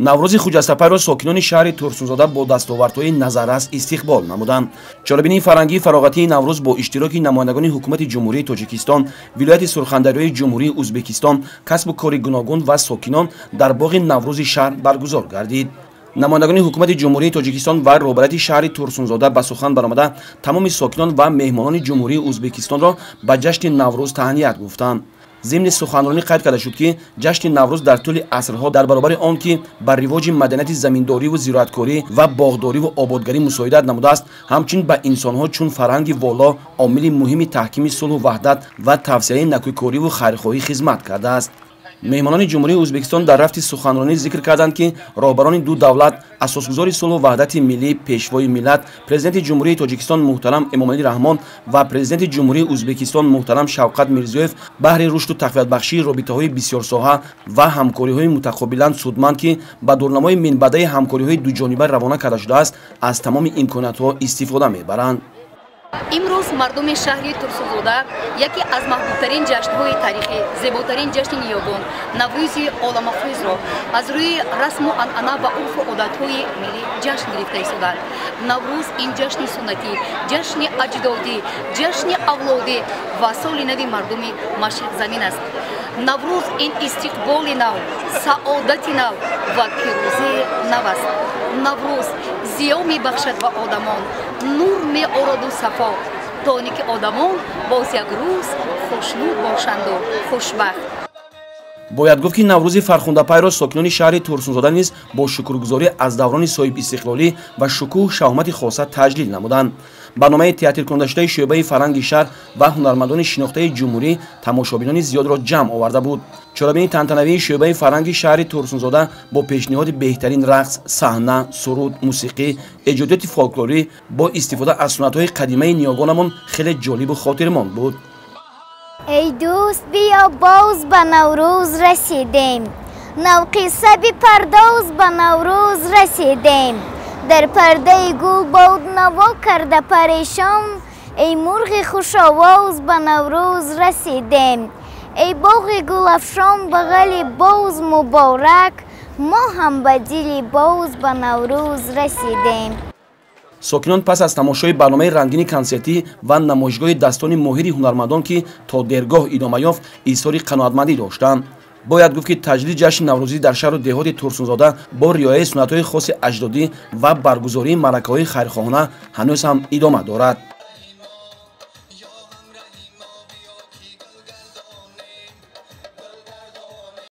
наврӯзи хуҷастапайро сокинони шаҳри турсунзода бо дастовардҳои назаррас истиқбол намуданд. Чорабинии фарҳангии фароғатии Наврӯз бо иштироки намояндагони ҳукумати ҷумҳурии Тоҷикистон, вилояти Сурхандариёи ҷумҳурии Ӯзбекистон, касбу кори гуногун ва сокинон дар боғи Наврӯзи шаҳр баргузор гардид. намояндагони ҳукумати ҷумҳурии Тоҷикистон ва роҳбарияти шаҳри Турсунзода ба сухан баромада тамоми сокинон ва меҳмонони ҷумҳурии Ӯзбекистонро ба ҷашни Наврӯз таҳният гуфтанд. ضمن سخنرانی قید کرده شد که جشن نوروز در طول عصرها در برابر آن که بر رواج مدنیت زمینداری و زراعتکاری و باغداری و آبادگاری مساعدت نموده است، همچنین به انسانها چون فرهنگ والا عامل مهم تحکیم صلح و وحدت و توسعه نیکوکاری و خیرخواهی خدمت کرده است. مهمانان جمهوری ازبکستان در رفت سخنرانی ذکر کردند که راهبران دو دولت، اساسگزار صلح و وحدت ملی پیشوای ملت، پرزیدنت جمهوری تاجیکستان محترم امامعلی رحمان و پرزیدنت جمهوری ازبکستان محترم شوکت میرزیوف بهر رشد و تقویت بخشی رابطه‌های بسیار ساحه و همکاری‌های متقابلا سودمند که به دورنمای منبع همکاری‌های دو جانبه روانه کرده شده است، از تمام امکانات‌ها استفاده می‌برند. امروز مردم شهر ترسوزوده یکی از محبوبترین جشن‌های تاریخی، زیباترین جشن نیاگون، نوروز عالم‌افروز را از روی رسم و عنعنه و عرف و عادت‌های ملی جشن گرفته ایستادند. نوروز این جشن سنتی، جشن اجدادی، جشن اولادی و سال نو مردم مشرق زمین است. نوروز این استقبال نو، سعادت نو و پیروزی نو است. نوروز زیو می‌بخشد به آدمان، نور می‌آورد و صفا، تا اینکه آدمان باز یک روز خوشنود باشند و خوشبخت. باید گفت که نوروز فرخنده‌پای را ساکنان شهر ترسونزاده نیز با شکرگزاری از دوران صاحب استقلالی و شکوه شهامت خاصه تجلیل نمودند. برنامه تئاتر کننده شده شعبه فرهنگ شهر و هنرمندان شناخته جمهوری تماشابینان زیاد را جمع آورده بود. چرابین تنتنوی شعبه فرهنگ شهر ترسونزاده با پیشنهاد بهترین رقص، صحنه، سرود، موسیقی، ایجادات فولکلوری با استفاده از سنت‌های قدیمی نیاگانمان خیلی جالب و خاطرمند بود. ای دوست بیا باز به نوروز رسیدیم، نو قصه بپرداز به نوروز رسیدیم، در پرده گل بود نوا کرده پریشان، ای مرغ خوش آواز به نوروز رسیدیم، ای باغ گل افشان بغل باز مبارک، ما هم به دل باز به نوروز رسیدیم. ساکنان پس از تماشای برنامه رنگین کنسرتی و نمایشگاه دستان ماهر هنرمندان که تا درگاه ادامه یافت اظهار قناعتمندی داشتند. باید گفت که تجلیل جشن نوروزی در شهر و دهات ترسونزاده با رعایت سنت‌های خاص اجدادی و برگزاری مراسم‌های خیرخواهانه هنوز هم ادامه دارد.